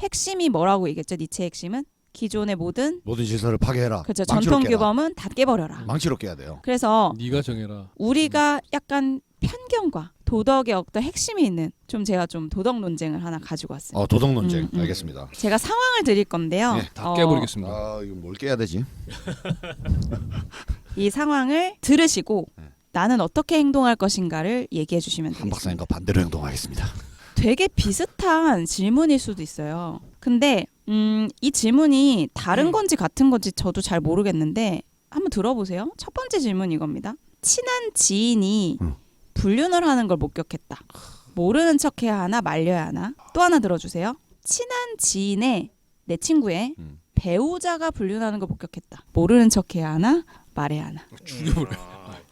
핵심이 뭐라고 얘기했죠? 니체의 핵심은 기존의 모든 질서를 파괴해라. 그렇죠. 망치로 전통 깨라. 규범은 다 깨버려라. 망치로 깨야 돼요. 그래서 네가 정해라. 우리가 약간 편견과 도덕의 어떤 핵심이 있는 제가 좀 도덕 논쟁을 하나 가지고 왔어요. 도덕 논쟁. 알겠습니다. 제가 상황을 드릴 건데요. 네, 다 깨버리겠습니다. 이거 뭘 깨야 되지? 이 상황을 들으시고 나는 어떻게 행동할 것인가를 얘기해 주시면 한 되겠습니다. 박사님과 반대로 행동하겠습니다. 되게 비슷한 질문일 수도 있어요. 근데 이 질문이 다른 건지 같은 건지 저도 잘 모르겠는데 한번 들어보세요. 첫 번째 질문 이겁니다. 친한 지인이 불륜을 하는 걸 목격했다. 모르는 척해야 하나 말려야 하나? 또 하나 들어주세요. 친한 지인의 내 친구의 배우자가 불륜하는 걸 목격했다. 모르는 척해야 하나 말해야 하나? 죽여버려.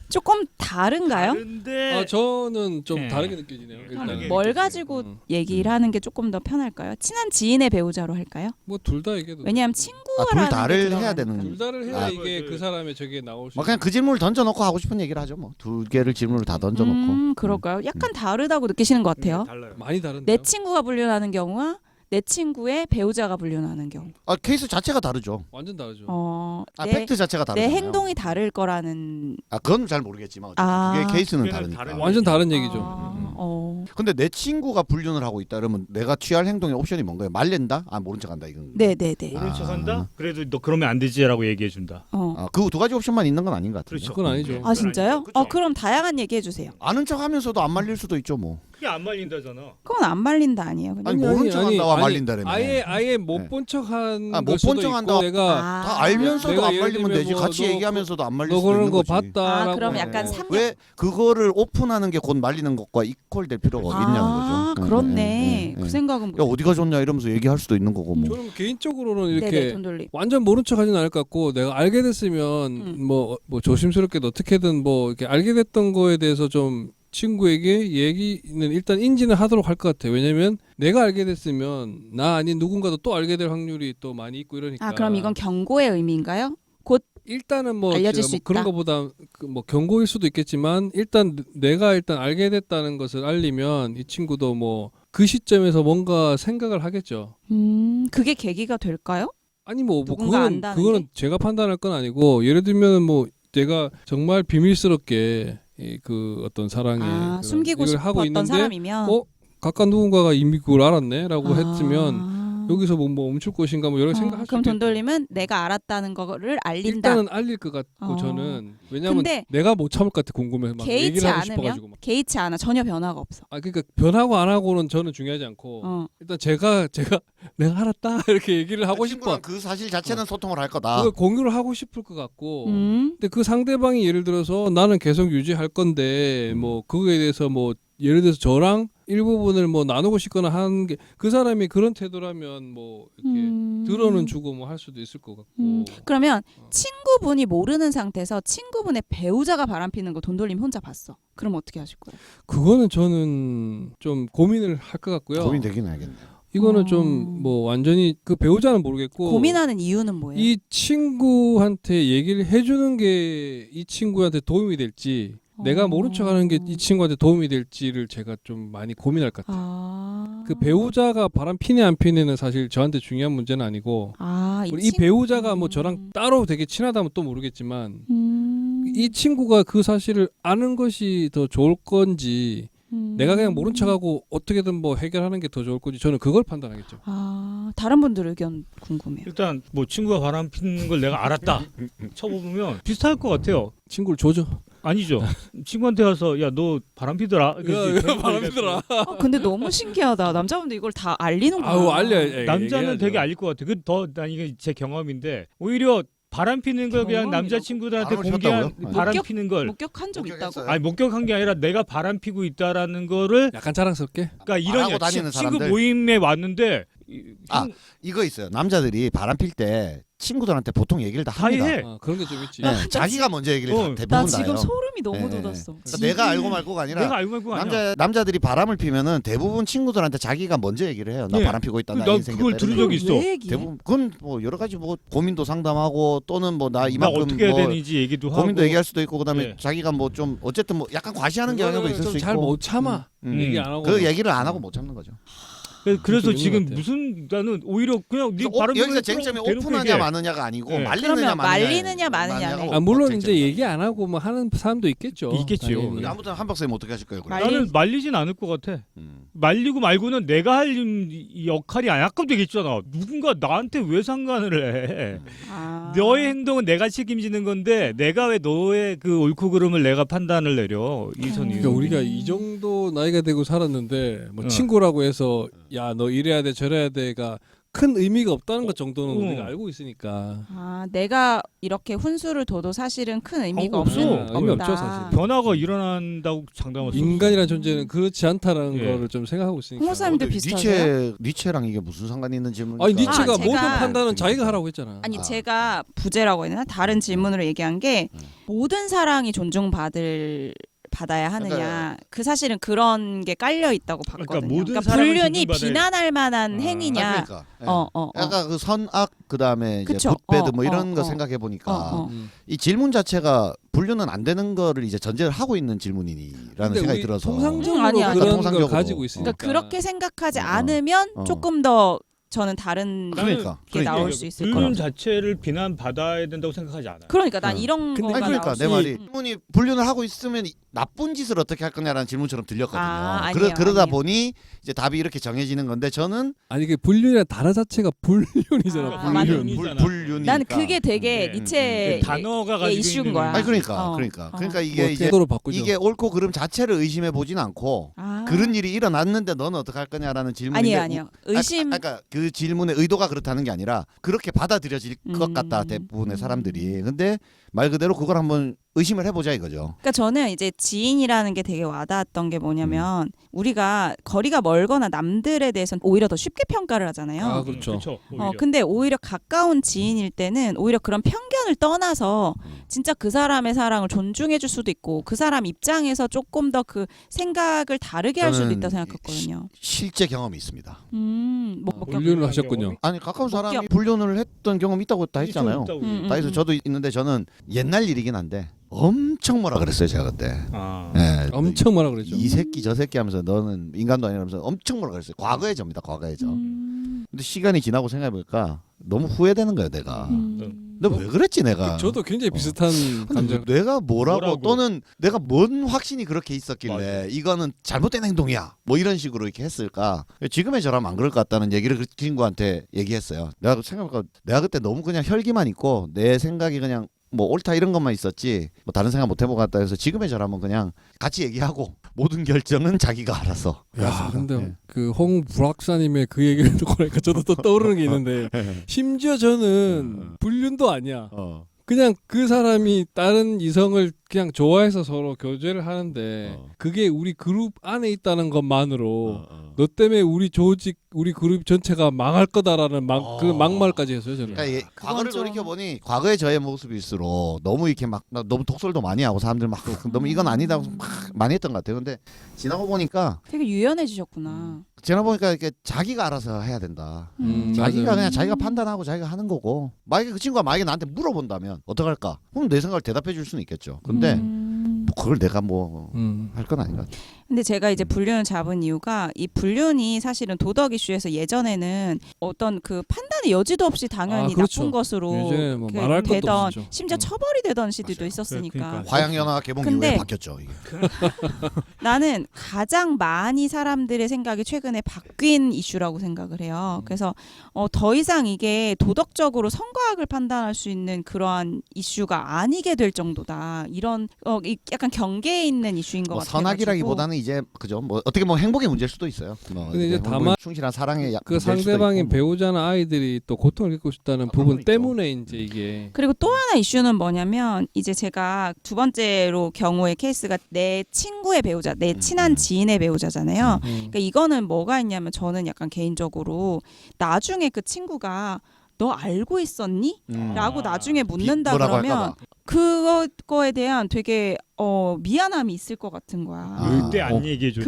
조금 다른가요? 다른데 저는 좀 네. 다르게 느껴지네요. 다르게. 뭘 가지고 얘기를 하는 게 조금 더 편할까요? 친한 지인의 배우자로 할까요? 뭐 둘 다 얘기해도. 왜냐하면 둘 친구라는 다를 게 해야 들어가니까. 되는. 둘 다를 해야 아, 이게 그 사람의 저게 나올 수. 그냥 그 질문을 던져놓고 하고 싶은 얘기를 하죠. 뭐 두 개를 질문을 다 던져놓고. 그럴까요? 약간 다르다고 느끼시는 것 같아요. 달라요. 많이 다른데. 내 친구가 불륜하는 경우와 내 친구의 배우자가 불륜하는 경우. 케이스 자체가 다르죠. 완전 다르죠. 팩트 자체가 다르죠. 내 행동이 다를 거라는. 그건 잘 모르겠지만 어쨌든 그게 케이스는 그게는 다르니까. 다른 완전 다른 얘기죠. 근데 내 친구가 불륜을 하고 있다 그러면 내가 취할 행동의 옵션이 뭔가요? 말린다? 모른 척한다 이건. 네네네. 모른 척한다? 그래도 너 그러면 안 되지라고 얘기해 준다. 그 두 가지 옵션만 있는 건 아닌 것 같아요. 그렇죠. 그건 아니죠. 아 진짜요? 그쵸. 그럼 다양한 얘기해 주세요. 아는 척하면서도 안 말릴 수도 있죠 뭐. 그게 안 말린다잖아. 그건 안 말린다 아니에요? 그냥? 아니 모른 척한다와 말린다라며. 아예 못 네. 본 척한 못 걸 수도 본 척한다. 있고 내가 다 알면서도 내가 안 예를 말리면 들면 되지. 뭐 같이 너 얘기하면서도 안 말릴 너 수도 그런 있는 거 거지. 봤다라고. 그럼 약간 삼- 왜 그거를 오픈하는 게 곧 말리는 것과 이퀄될 필요가 있냐는 거죠. 그렇네. 그 생각은 야 어디가 좋냐 이러면서 얘기할 수도 있는 거고 뭐. 저는 개인적으로는 네네 이렇게 돈 돌림. 완전 모른 척하지는 않을 것 같고 내가 알게 됐으면 뭐 조심스럽게 어떻게든 뭐 이렇게 알게 됐던 거에 대해서 좀 친구에게 얘기는 일단 인지는 하도록 할 것 같아요. 왜냐면 내가 알게 됐으면 나 아닌 누군가도 또 알게 될 확률이 또 많이 있고 이러니까. 그럼 이건 경고의 의미인가요? 일단은 뭐 알려질 제가 수 뭐 있다? 그런 거보다 뭐 경고일 수도 있겠지만 일단 내가 일단 알게 됐다는 것을 알리면 이 친구도 뭐 그 시점에서 뭔가 생각을 하겠죠. 그게 계기가 될까요? 아니 뭐 누군가 안다는 그거는 게? 제가 판단할 건 아니고 예를 들면 뭐 내가 정말 비밀스럽게 그 어떤 사랑의 그런 숨기고 이걸 하고 싶었던 있는데 사람이면 가까운 누군가가 이미 그걸 알았네라고 아. 했으면 여기서 뭐 멈출 것인가 뭐 여러 생각할 그럼 수도 돈 있고. 돌림은 내가 알았다는 거를 알린다. 일단은 알릴 것 같고 저는 왜냐면 근데 내가 못 참을 것 같아 궁금해서 막 개의치 얘기를 하고 않으면 싶어가지고 막. 개의치 않아 전혀 변화가 없어. 그러니까 변하고 안 하고는 저는 중요하지 않고 일단 제가 내가 알았다 이렇게 얘기를 하고 싶어. 그 사실 자체는 소통을 할 거다. 그걸 공유를 하고 싶을 것 같고 음. 근데 그 상대방이 예를 들어서 나는 계속 유지할 건데 뭐 그거에 대해서 뭐 예를 들어서 저랑 일부분을 뭐 나누고 싶거나 하는 게 그 사람이 그런 태도라면 뭐 이렇게 들어는 주고 뭐 할 수도 있을 것 같고. 그러면 친구분이 모르는 상태에서 친구분의 배우자가 바람피는 거 돈 돌림 혼자 봤어. 그럼 어떻게 하실 거예요? 그거는 저는 좀 고민을 할 것 같고요. 고민되긴 하겠네. 이거는 좀 뭐 완전히 그 배우자는 모르겠고 고민하는 이유는 뭐예요? 이 친구한테 얘기를 해주는 게 이 친구한테 도움이 될지 내가 모른 척하는 게 이 친구한테 도움이 될지를 제가 좀 많이 고민할 것 같아요. 그 배우자가 바람 피네 안 피네는 사실 저한테 중요한 문제는 아니고 이 배우자가 뭐 저랑 따로 되게 친하다면 또 모르겠지만 이 친구가 그 사실을 아는 것이 더 좋을 건지 내가 그냥 모른 척하고 어떻게든 뭐 해결하는 게 더 좋을 건지 저는 그걸 판단하겠죠. 다른 분들 의견 궁금해요. 일단 뭐 친구가 바람 피는 걸 내가 알았다 쳐보면 비슷할 것 같아요. 친구를 조져. 아니죠. 친구한테 가서 야 너 바람 피더라. 야, 바람 피더라. 근데 너무 신기하다. 남자분들 이걸 다 알리는구나. 알려. 남자는 되게 알릴 것 같아. 난 이게 제 경험인데 오히려 바람 피는 걸 그냥 남자친구들한테 바람을 공개한 폈다고요? 바람 피는 걸 목격한 적 있다고? 목격했어요. 아니 목격한 게 아니라 내가 바람 피고 있다라는 거를 약간 자랑스럽게. 그러니까 이런 말하고 다니는 친구 사람들. 모임에 왔는데 이거 있어요. 남자들이 바람 필 때 친구들한테 보통 얘기를 다 합니다. 해. 그런 게 좀 있지. 자기가 먼저 얘기를 대부분 나 다 지금 해요. 소름이 너무 네. 돋았어. 그러니까 내가 알고 말고가 아니라 내가 알고 말고 아니야. 남자들이 바람을 피면은 대부분 친구들한테 자기가 먼저 얘기를 해요. 나 네. 바람 피고 있다. 나 난 인생 그걸 들은 적이 있어. 왜 얘기해? 대부분 그건 뭐 여러 가지 뭐 고민도 상담하고 또는 뭐 나 나 이만큼 어떻게 해야 뭐 되는지 얘기도 하고 고민도 얘기할 수도 있고 그다음에 네. 자기가 뭐 좀 어쨌든 뭐 약간 과시하는 경향도 있을 수 있고 잘 못 참아. 얘기 안 하고. 그 얘기를 안 하고 못 참는 거죠. 그래서 있는 지금 것 같아. 무슨 나는 오히려 그냥 네 바람 여기서 피는 쟁점이 대놓고 오픈하냐 얘기해. 마느냐가 아니고 네. 말리느냐 그러면 마느냐 말리느냐 마느냐네. 아, 물론 이제 쟁점이다. 얘기 안 하고 뭐 하는 사람도 있겠죠. 있겠지요. 당연히. 아무튼 한 박사님 어떻게 하실 거예요? 그래? 말리- 나는 말리진 않을 것 같아. 음. 말리고 말고는 내가 할 이 역할이 아니야. 아까도 얘기했잖아. 누군가 나한테 왜 상관을 해? 아. 너의 행동은 내가 책임지는 건데 내가 왜 너의 그 옳고 그름을 내가 판단을 내려? 이선이. 그러니까 우리가 이 정도 나이가 되고 살았는데 뭐 어. 친구라고 해서 야 너 이래야 돼 저래야 돼가 큰 의미가 없다는 것 정도는 어. 우리가 알고 있으니까. 아, 내가 이렇게 훈수를 둬도 사실은 큰 의미가 없어. 의미 없죠, 사실. 변화가 일어난다고 장담할 수 없어. 인간이라는 존재는 그렇지 않다라는 예. 거를 좀 생각하고 있으니까. 홍 사님도 비슷하세요? 니체랑 이게 무슨 상관이 있는 질문이니까? 아니 니체가 아, 모든 제가- 판단은 자기가 하라고 했잖아. 아니 제가 부재라고 해야 되나? 다른 질문으로 얘기한 게 모든 사랑이 받아야 하느냐. 그러니까- 그 사실은 그런 게 깔려 있다고 봤거든요. 그러니까 모든 그러니까 사랑을 불륜이 존중받아야- 비난할 만한 행위냐. 그러니까. 예. 어. 약간 그 선악 그다음에 이제 그쵸. 굿배드 뭐 어, 이런 어, 거 어. 생각해 보니까 어. 이 질문 자체가 불륜은 안 되는 거를 이제 전제를 하고 있는 질문이라는 근데 생각이 우리 들어서 통상적으로 아니야. 그런 걸 통상적으로. 가지고 있으니까. 그러니까 그렇게 생각하지 어. 않으면 어. 조금 더 저는 다른 그러니까. 게 나올 그러니까 수 있을 불륜 거라고. 자체를 비난받아야 된다고 생각하지 않아. 그러니까 난 어. 이런 근데- 거가 아니 그러니까 나올 수 내 말이 있- 질문이 불륜을 하고 있으면 나쁜 짓을 어떻게 할 거냐라는 질문처럼 들렸거든요. 아, 아니에요, 그러다 아니에요. 보니 이제 답이 이렇게 정해지는 건데 저는 아니 이게 불륜이라는 단어 자체가 불륜이잖아. 아, 불륜. 맞아. 불륜이니까. 난 그게 되게 네. 니체 단어가 가지고 이슈인 있는 거야. 아니 그러니까 어. 그러니까 이게 뭐 이제 태도를 바꾸죠. 이게 옳고 그름 자체를 의심해 보진 않고 아. 그런 일이 일어났는데 너는 어떻게 할 거냐라는 질문인데 아니에요. 의심 그러니까 그 질문의 의도가 그렇다는 게 아니라 그렇게 받아들여질 것 같다 대부분의 사람들이. 근데 말 그대로 그걸 한번 의심을 해보자 이거죠. 그러니까 저는 이제 지인이라는 게 되게 와닿았던 게 뭐냐면 우리가 거리가 멀거나 남들에 대해서는 오히려 더 쉽게 평가를 하잖아요. 아, 그렇죠. 오히려. 근데 오히려 가까운 지인일 때는 오히려 그런 편견을 떠나서 진짜 그 사람의 사랑을 존중해 줄 수도 있고 그 사람 입장에서 조금 더 그 생각을 다르게 할 수도 저는 있다고 생각했거든요. 실제 경험이 있습니다. 뭐 불륜을 하셨군요. 아니 가까운 사람이 먹겨. 불륜을 했던 경험이 있다고 다 했잖아요. 다 해서 음. 저도 있는데 저는 옛날 일이긴 한데 엄청 뭐라 그랬어요 제가 그때. 아. 예, 엄청 뭐라 그랬죠. 이 새끼 저 새끼 하면서 너는 인간도 아니라면서 엄청 뭐라 그랬어요. 과거의 저입니다. 과거의 저. 음. 근데 시간이 지나고 생각해보니까 너무 후회되는 거예요 내가. 근데 왜 그랬지 내가. 저도 굉장히 비슷한 근데 감정. 내가 뭐라고 뭐라고? 또는 내가 뭔 확신이 그렇게 있었길래 맞아. 이거는 잘못된 행동이야 뭐 이런 식으로 이렇게 했을까. 지금의 저라면 안 그럴 것 같다는 얘기를 그 친구한테 얘기했어요. 내가 생각해보니까 내가 그때 너무 그냥 혈기만 있고 내 생각이 그냥 뭐 옳다 이런 것만 있었지 뭐 다른 생각 못 해보고 갔다 해서 지금의 저라면 그냥 같이 얘기하고 모든 결정은 자기가 알아서. 야, 근데 예. 그 홍 불학사님의 그 얘기를 듣고 나니까 저도 또 떠오르는 게 있는데 심지어 저는 불륜도 아니야. 그냥 그 사람이 다른 이성을 그냥 좋아해서 서로 교제를 하는데 그게 우리 그룹 안에 있다는 것만으로 너 때문에 우리 조직 우리 그룹 전체가 망할 거다라는 그 막말까지 했어요 저는. 그러니까 과거를 좀- 돌이켜 보니 과거의 저의 모습일수록 너무 이렇게 막 너무 독설도 많이 하고 사람들 막 너무 이건 아니다 막 많이 했던 것 같아요. 근데 지나고 보니까 되게 유연해지셨구나. 이렇게 자기가 알아서 해야 된다. 자기가 맞아요. 그냥 자기가 판단하고 자기가 하는 거고 만약에 그 친구가 만약에 나한테 물어본다면 어떡할까? 그럼 내 생각을 대답해 줄 수는 있겠죠. 근데 뭐 그걸 내가 뭐 할 건 아닌 것 같아. 근데 제가 이제 불륜을 잡은 이유가 이 불륜이 사실은 도덕 이슈에서 예전에는 어떤 그 판단의 여지도 없이 당연히 아, 그렇죠. 나쁜 것으로 예전에 뭐 이렇게 말할 것도 되던 없었죠. 심지어 처벌이 되던 시대도 있었으니까 그러니까. 화양연화 개봉 근데- 이후에 바뀌었죠. 이게. 나는 가장 많이 사람들의 생각이 최근에 바뀐 이슈라고 생각을 해요. 그래서 더 이상 이게 도덕적으로 성과학을 판단할 수 있는 그러한 이슈가 아니게 될 정도다. 이런 약간 경계에 있는 이슈인 것 뭐 같아요. 선악이라기보다는 이제 그죠. 뭐 어떻게 뭐 행복의 문제일 수도 있어요. 뭐 근데 이제 행복에 다만 충실한 사랑의 그 문제일 수도 상대방의 있고. 배우자나 아이들이 또 고통을 겪고 싶다는 그런 부분 건 있죠. 때문에 이제 이게 그리고 또 하나 이슈는 뭐냐면 이제 제가 두 번째로 경우의 케이스가 내 친구의 배우자, 내 친한 지인의 배우자잖아요. 그러니까 이거는 뭐가 있냐면 저는 약간 개인적으로 나중에 그 친구가 너 알고 있었니? 라고 나중에 묻는다 뭐라고 그러면 할까 봐. 그거에 대한 되게 미안함이 있을 것 같은 거야. 절대 안 얘기해 줬니?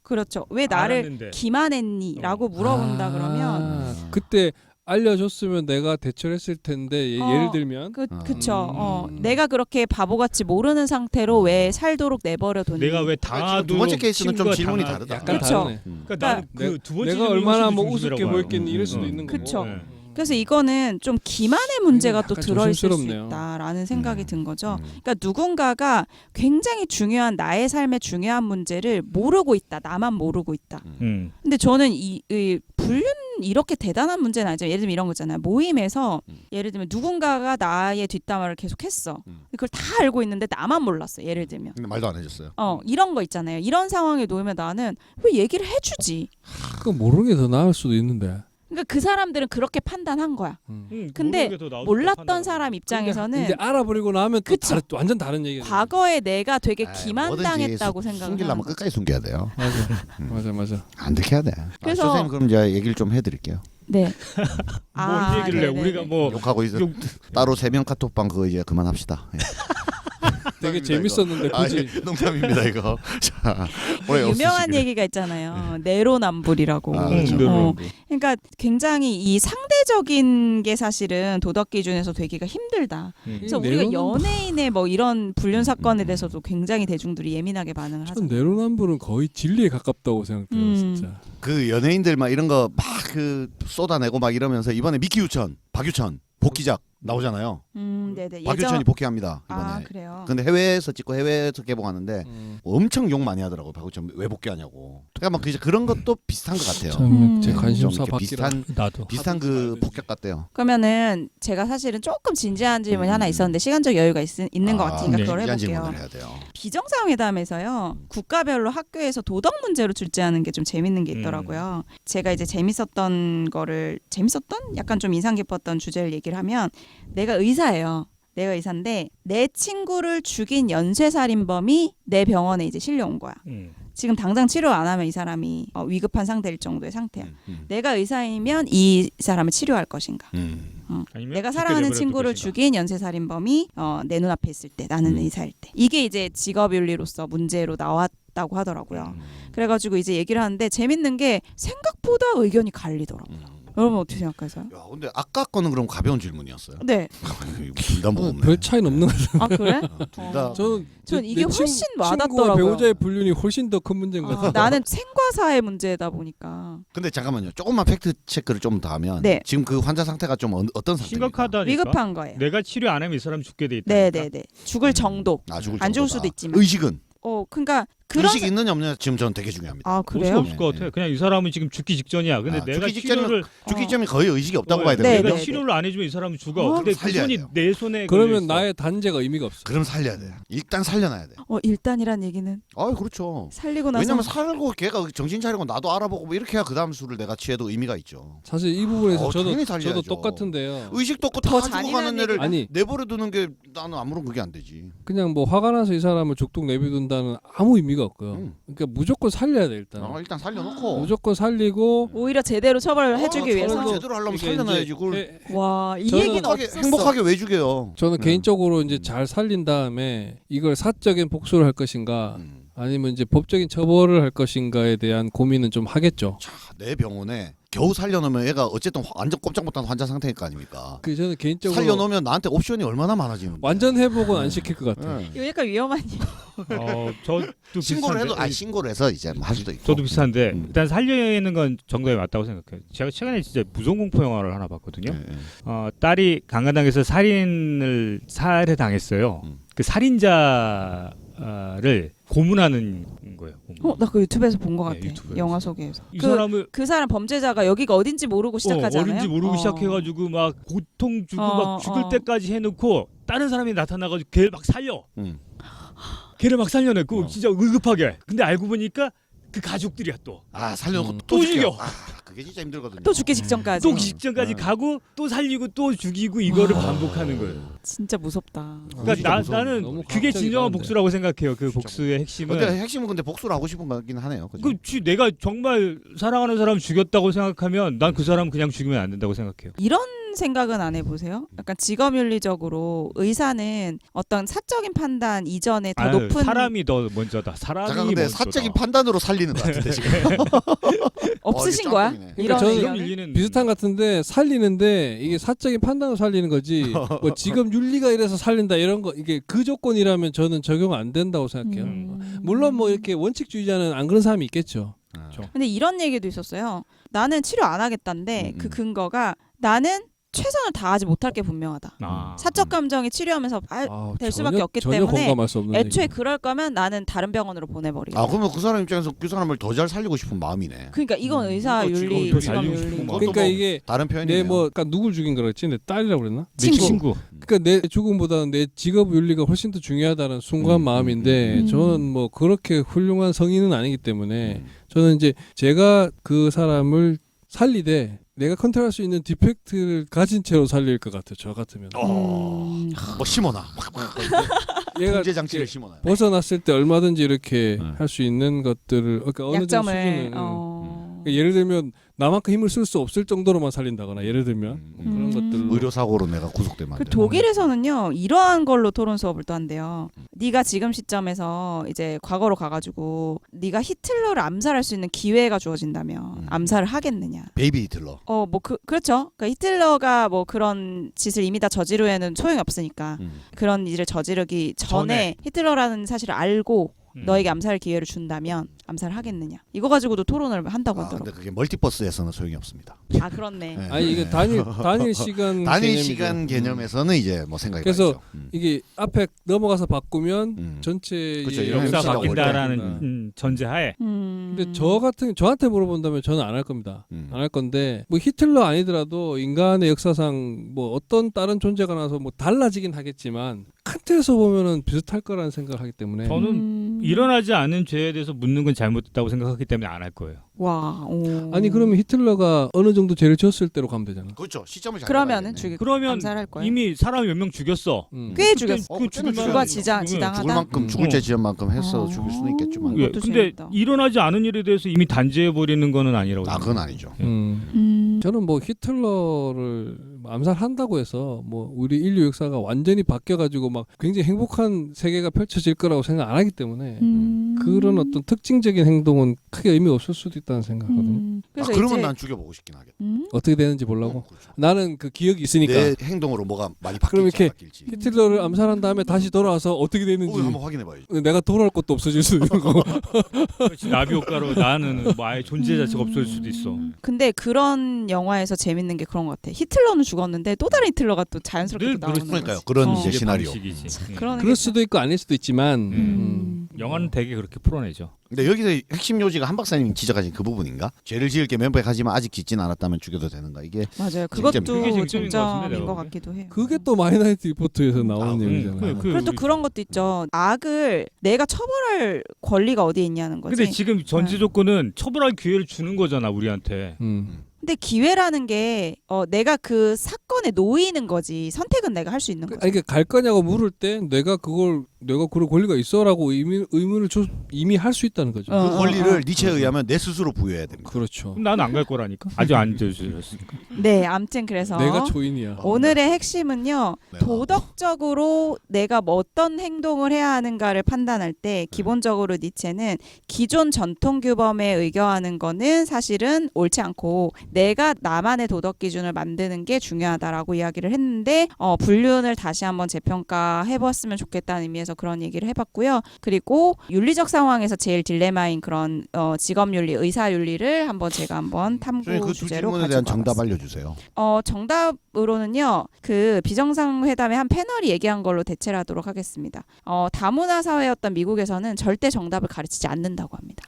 그렇죠. 왜 나를 알았는데. 기만했니? 라고 물어본다 그러면 그때 알려줬으면 내가 대처를 했을 텐데 예를 들면 그쵸. 내가 그렇게 바보같이 모르는 상태로 왜 살도록 내버려뒀니? 내가 왜 지금 당하도 두 번째 케이스는 좀 친구가 질문이 당하- 다르다. 약간 그쵸. 다르네. 그러니까 나는 그 두 번째 내가 질문이 얼마나 훨씬 뭐 조심스러워 우습게 봐요. 보였겠니 이럴 수도 있는 거고. 그쵸. 네. 그래서 이거는 좀 기만의 문제가 또 약간 들어있을 수 조심스럽네요. 있다라는 생각이 든 거죠. 음. 그러니까 누군가가 굉장히 중요한 나의 삶의 중요한 문제를 모르고 있다. 나만 모르고 있다. 근데 저는 이 불륜 이렇게 대단한 문제는 아니지만 예를 들면 이런 거 있잖아요. 모임에서 예를 들면 누군가가 나의 뒷담화를 계속 했어. 그걸 다 알고 있는데 나만 몰랐어. 예를 들면. 근데 말도 안 해줬어요. 이런 거 있잖아요. 이런 상황에 놓이면 나는 왜 얘기를 해주지? 그거 모르는 게 더 나을 수도 있는데. 그러니까 그 사람들은 그렇게 판단한 거야. 근데 모르는 게더 나을 수 몰랐던 있다, 사람 판단하는 입장에서는 이제 알아버리고 나면 또 그쵸. 완전 다른 얘기예요. 과거에 내가 되게 뭐든지 기만당했다고 생각을 숨기려면 하는 거죠. 끝까지 숨겨야 돼요. 맞아. 안 들켜야 돼. 그래서- 선생님 그럼 제가 얘기를 좀 해드릴게요. 네. 뭔 얘기를 해? 네네네. 우리가 뭐 욕하고 있어. 욕- 따로 3명 카톡방 그거 이제 그만합시다. 예. 되게 재밌었는데 굳이 농담입니다 이거. 자, 오래 유명한 없으시기를. 얘기가 있잖아요. 내로남불이라고. 아, 그렇죠. 그러니까 굉장히 이 상대적인 게 사실은 도덕 기준에서 되기가 힘들다. 그래서 우리가 연예인의 뭐 이런 불륜 사건에 대해서도 굉장히 대중들이 예민하게 반응을 전 하죠. 내로남불은 거의 진리에 가깝다고 생각돼요, 음. 진짜. 그 연예인들 막 이런 거 막 그 쏟아내고 막 이러면서 이번에 미키 유천, 박유천 복귀작 나오잖아요. 네네. 박유천이 복귀합니다 이번에. 아 그래요. 근데 해외에서 찍고 해외에서 개봉하는데 엄청 욕 많이 하더라고요. 박유천 왜 복귀 하냐고. 그러니까 막 그런 것도 비슷한 것 같아요. 제 좀 관심사 이렇게 바뀌라. 나도 비슷한 그 폭격 같대요. 그러면은 제가 사실은 조금 진지한 질문이 하나 있었는데 시간적 여유가 있는 것 같으니까 네. 그걸 이한 해볼게요. 질문을 해야 돼요. 비정상회담에서요 국가별로 학교에서 도덕 문제로 출제하는 게 좀 재밌는 게 있더라고요. 제가 이제 재밌었던 약간 좀 인상 깊었던 주제를 얘기를 하면 내가 의사예요. 내가 의사인데 내 친구를 죽인 연쇄살인범이 내 병원에 이제 실려온 거야. 지금 당장 치료 안 하면 이 사람이 위급한 상태일 정도의 상태야. 내가 의사이면 이 사람을 치료할 것인가? 아니면 내가 죽게 사랑하는 내버려둘 친구를 것인가. 죽인 연쇄살인범이 내 눈앞에 있을 때 나는 의사일 때 이게 이제 직업윤리로서 문제로 나왔다고 하더라고요. 그래가지고 이제 얘기를 하는데 재밌는 게 생각보다 의견이 갈리더라고요. 여러분 어떻게 생각하세요? 야, 근데 아까 거는 그럼 가벼운 질문이었어요. 네. 분담 보네. 별 차이는 없는 거죠. 아 그래? 둘다 저는 이게 내 훨씬 친구와 와닿더라고요. 배우자의 불륜이 훨씬 더 큰 문제인 것 같아요. 나는 생과사의 문제다 보니까 근데 잠깐만요. 조금만 팩트 체크를 좀 더 하면 네. 지금 그 환자 상태가 좀 어떤 상태입니까? 심각하다니까. 위급한 거예요. 내가 치료 안 하면 이 사람 죽게 돼 있다. 네네네. 죽을 정도. 아, 죽을 안 죽을 정도다. 수도 있지만. 의식은 그러니까 그런 의식 있느냐 없느냐 지금 저는 되게 중요합니다. 아 볼 수가 그래요? 없을 것 같아. 그냥 이 사람은 지금 죽기 직전이야. 근데 내가 죽기 직전이면 치료를 죽기 전에 거의 의식이 없다고 어, 봐야 네, 되거든요. 내가 네. 치료를 안 해주면 이 사람은 죽어. 근데 그 살려야 손이 돼요. 내 손에 그러면 걸려있어. 나의 단죄가 의미가 없어. 그럼 살려야 돼. 일단 살려놔야 돼. 일단이란 얘기는 아, 그렇죠. 살리고 나서 왜냐면 살고 걔가 정신 차리고 나도 알아보고 뭐 이렇게 해야 그 다음 수를 내가 취해도 의미가 있죠. 사실 이 부분에서 당연히 저도 살려야죠. 똑같은데요. 의식도 없고 더 다 죽어가는 잔인한 애를 아니 내버려두는 게 나는 아무런 그게 안 되지. 그냥 뭐 화가 나서 이 사람을 죽도록 내비둔다는 아무 의미가 없고요. 그러니까 무조건 살려야 돼 일단. 일단 살려놓고 무조건 살리고 오히려 제대로 처벌을 해주기 위해서 저는 제대로 하려면 이게 살려놔야지. 이제 그걸 와 이 저는 얘기는 행복하게, 없었어. 행복하게 왜 죽여요? 저는 개인적으로 이제 잘 살린 다음에 이걸 사적인 복수를 할 것인가 아니면 이제 법적인 처벌을 할 것인가에 대한 고민은 좀 하겠죠. 자, 내 병원에 겨우 살려놓으면 얘가 어쨌든 완전 꼼짝 못한 환자 상태일 거 아닙니까? 그 저는 개인적으로 살려놓으면 나한테 옵션이 얼마나 많아지는데. 완전 회복은 안 시킬 것 같아요. 네. 이거 약간 위험한 일. 저도 신고를 해도 비슷한데. 신고를 해서 이제 뭐할 수도 있고. 저도 비슷한데 음. 일단 살려내는 건 정답이 맞다고 생각해요. 제가 최근에 진짜 무서운 공포 영화를 하나 봤거든요. 네, 네. 딸이 강간당해서 살해 당했어요. 그 살인자를 고문하는 거예요. 고문. 나 그 유튜브에서 본 것 네, 같아. 유튜브에서. 영화 소개에서. 이 사람을 그 사람 범죄자가 여기가 어딘지 모르고 시작하잖아요. 어딘지 모르고 시작해가지고 막 고통 주고 막 죽을 때까지 해놓고 다른 사람이 나타나가지고 걔를 막 살려. 걔를 막 살려내고 진짜 의급하게. 근데 알고 보니까 그 가족들이야 또. 아, 살려놓고 또 죽여. 아, 그게 진짜 힘들거든요. 또 죽기 직전까지. 또 직전까지 가고 또 살리고 또 죽이고 이거를 반복하는 거예요. 진짜 무섭다. 그러니까 진짜 무서워. 나는 너무 그게 갑자기 진정한 나는데. 복수라고 생각해요. 그 복수의 핵심은. 근데 핵심은 근데 복수를 하고 싶은 거긴 하네요. 그죠? 그 내가 정말 사랑하는 사람 죽였다고 생각하면 난 그 사람 그냥 죽이면 안 된다고 생각해요. 이런 생각은 안 해보세요? 약간 직업윤리적으로 의사는 어떤 사적인 판단 이전에 더 아유, 높은 사람이 더 먼저다. 사람이 잠깐 근데 먼저다. 사적인 판단으로 살리는 것 같은데 지금. 없으신 이게 거야? 짬뽕이네. 이런 저는 의견은? 윤리는 비슷한 것 같은데 살리는데 이게 사적인 판단으로 살리는 거지 뭐 직업 윤리가 이래서 살린다 이런 거 이게 그 조건이라면 저는 적용 안 된다고 생각해요. 물론 뭐 이렇게 원칙주의자는 안 그런 사람이 있겠죠. 근데 이런 얘기도 있었어요. 나는 치료 안 하겠다는데 그 근거가 나는 최선을 다하지 못할 게 분명하다. 아. 사적 감정이 치료하면서 될 수밖에 없기 전혀 때문에 공감할 수 없는 애초에 얘기. 그럴 거면 나는 다른 병원으로 보내버리고. 아 그러면 그 사람 입장에서 그 사람을 더 잘 살리고 싶은 마음이네. 그러니까 이건 의사 그거 윤리, 직업도 직업 살리고 윤리. 싶은 거. 그러니까 뭐 이게 다른 표현이네요. 내 뭐 그러니까 누굴 죽인 거라 했지? 내 딸이라고 그랬나? 내 친구. 그러니까 내 죽음보다는 내 직업 윤리가 훨씬 더 중요하다는 순간 마음인데 저는 뭐 그렇게 훌륭한 성인은 아니기 때문에 저는 이제 제가 그 사람을 살리되 내가 컨트롤할 수 있는 디펙트를 가진 채로 살릴 것 같아요. 저 같으면. 뭐 심어놔. 얘가 통제 장치를 심어놔. 벗어났을 때 얼마든지 이렇게 네. 할 수 있는 것들을 그러니까 어느 정도 약점을. 수준은 그러니까 예를 들면 나만큼 힘을 쓸 수 없을 정도로만 살린다거나 예를 들면 그런 것들로 의료 사고로 내가 구속되면 안 그 돼. 독일에서는요 이러한 걸로 토론 수업을 또 한대요. 네가 지금 시점에서 이제 과거로 가가지고 네가 히틀러를 암살할 수 있는 기회가 주어진다면 암살을 하겠느냐. 베이비 히틀러. 뭐 그렇죠. 그러니까 히틀러가 뭐 그런 짓을 이미 다 저지르에는 소용이 없으니까 그런 일을 저지르기 전에 히틀러라는 사실을 알고 너에게 암살 기회를 준다면 암살을 하겠느냐. 이거 가지고도 토론을 한다고 아, 하더라고요. 근데 그게 멀티버스에서는 소용이 없습니다. 아 그렇네. 네. 아니 이게 단일 시간 단위 개념이죠. 시간 개념에서는 이제 뭐 생각이 그래서 나죠. 이게 앞에 넘어가서 바꾸면 전체 그쵸, 역사가 역사 시대가 바뀐다라는 바뀐다. 전제하에. 근데 저한테 물어본다면 저는 안 할 겁니다. 안 할 건데 뭐 히틀러 아니더라도 인간의 역사상 뭐 어떤 다른 존재가 나서 뭐 달라지긴 하겠지만 큰 틀에서 보면은 비슷할 거라는 생각을 하기 때문에 저는 일어나지 않은 죄에 대해서 묻는 건 잘못됐다고 생각하기 때문에 안 할 거예요. 와. 오. 아니 그러면 히틀러가 어느 정도 죄를 지었을 때로 가면 되잖아. 그렇죠. 시점을 잘 그러면은 잡아야겠네. 죽이 그러면 암살할 거예요. 이미 사람 몇 명 죽였어. 꽤 죽였어. 그때는 죽을 죽여야죠. 누가 죽으면 지당하다. 죽을 만큼 죽을 죄 지은 만큼 했어 어. 죽일 수는 있겠지만. 예, 그것도 근데 재밌다. 일어나지 않은 일에 대해서 이미 단죄해 버리는 거는 아니라고. 아 그건 아니죠. 저는 뭐 히틀러를 암살한다고 해서 뭐 우리 인류 역사가 완전히 바뀌어가지고 막 굉장히 행복한 세계가 펼쳐질 거라고 생각 안 하기 때문에 그런 어떤 특징적인 행동은 크게 의미 없을 수도 있다는 생각하거든요. 그래서 그러면 이제 난 죽여보고 싶긴 하겠다. 어떻게 되는지 보려고. 그렇죠. 나는 그 기억이 있으니까. 내 행동으로 뭐가 많이 그럼 바뀔지 안 이렇게 바뀔지. 히틀러를 암살한 다음에 다시 돌아와서 어떻게 되는지 한번 확인해봐야지. 내가 돌아올 것도 없어질 수도 있는 거고. 그렇지, 나비 효과로 나는 뭐 아예 존재 자체가 없어질 수도 있어. 근데 그런 영화에서 재밌는 게 그런 것 같아. 히틀러는 죽었는데 또 다른 히틀러가 또 자연스럽게 늘 또 나오는 그러니까요. 거지. 그런 어. 이제 시나리오. 방식이지. 그런 그럴 수도 있고 아닐 수도 있지만 영화는 되게 그렇게 풀어내죠. 근데 여기서 핵심 요지가 한 박사님 지적하신 그 부분인가? 죄를 지을 게 명백하지만 아직 짓진 않았다면 죽여도 되는가? 이게 맞아요. 그게 그것도 쟁점인 것 같은데, 쟁점인 내가 것 보기엔. 같기도 해요. 그게 또 마이너리티 리포트에서 아, 나오는 얘기잖아요. 그- 그리고 또 우리- 그런 것도 있죠. 악을 내가 처벌할 권리가 어디에 있냐는 거지. 근데 지금 전제 조건은 처벌할 기회를 주는 거잖아 우리한테. 근데 기회라는 게 내가 그 사건에 놓이는 거지. 선택은 내가 할 수 있는 거지. 아니 그러니까 갈 거냐고 물을 때 내가 그럴 권리가 있어라고 의문을 이미 할 수 있다는 거죠. 그 권리를 니체에 의하면 내 스스로 부여해야 됩니다. 그렇죠. 그럼 나는 안 갈 거라니까. 아직 안 되셨으니까. 네, 아무튼 그래서 내가 초인이야. 오늘의 핵심은요. 네. 도덕적으로 내가 뭐 어떤 행동을 해야 하는가를 판단할 때 기본적으로 니체는 기존 전통 규범에 의거하는 거는 사실은 옳지 않고 내가 나만의 도덕 기준을 만드는 게 중요하다라고 이야기를 했는데 불륜을 다시 한번 재평가해봤으면 좋겠다는 의미에서 그런 얘기를 해봤고요. 그리고 윤리적 상황에서 제일 딜레마인 그런 직업윤리, 의사윤리를 제가 한번 탐구 그 두 주제로 질문에 대한 가지고 정답 와봤습니다. 알려주세요. 정답으로는요. 그 비정상회담의 한 패널이 얘기한 걸로 대체를 하도록 하겠습니다. 다문화 사회였던 미국에서는 절대 정답을 가르치지 않는다고 합니다.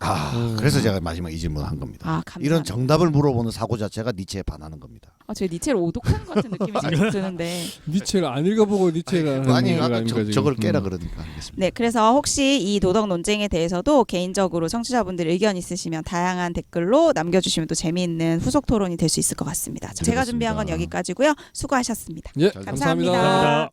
그래서 제가 마지막 이 질문을 한 겁니다. 감사합니다. 이런 정답을 물어보는 사고 자체가 니체에 반하는 겁니다. 제가 니체를 오독하는 것 같은 느낌이 자꾸 드는데. 니체를 안 읽어보고 니체를 아니 하는 아까 아닙니까, 지금. 저걸 깨라 그러니까 알겠습니다. 네, 그래서 혹시 이 도덕 논쟁에 대해서도 개인적으로 청취자분들 의견 있으시면 다양한 댓글로 남겨주시면 또 재미있는 후속 토론이 될 수 있을 것 같습니다. 제가 준비한 건 여기까지고요. 수고하셨습니다. 예, 감사합니다. 감사합니다.